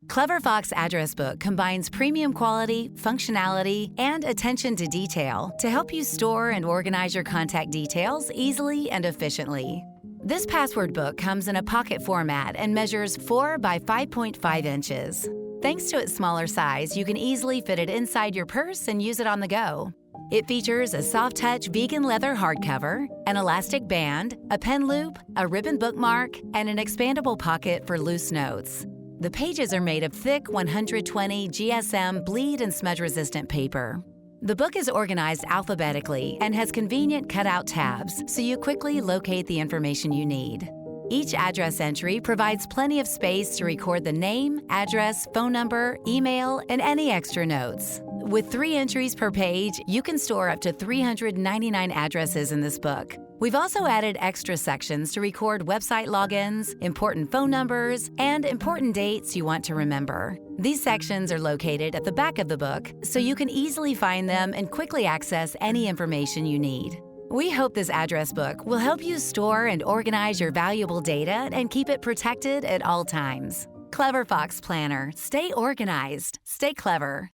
Clever Fox Address Book combines premium quality, functionality, and attention to detail to help you store and organize your contact details easily and efficiently. This password book comes in a pocket format and measures 4 by 5.5 inches. Thanks to its smaller size, you can easily fit it inside your purse and use it on the go. It features a soft-touch vegan leather hardcover, an elastic band, a pen loop, a ribbon bookmark, and an expandable pocket for loose notes. The pages are made of thick 120 GSM bleed and smudge-resistant paper. The book is organized alphabetically and has convenient cutout tabs so you quickly locate the information you need. Each address entry provides plenty of space to record the name, address, phone number, email, and any extra notes. With 3 entries per page, you can store up to 399 addresses in this book. We've also added extra sections to record website logins, important phone numbers, and important dates you want to remember. These sections are located at the back of the book, so you can easily find them and quickly access any information you need. We hope this address book will help you store and organize your valuable data and keep it protected at all times. Clever Fox Planner. Stay organized. Stay clever.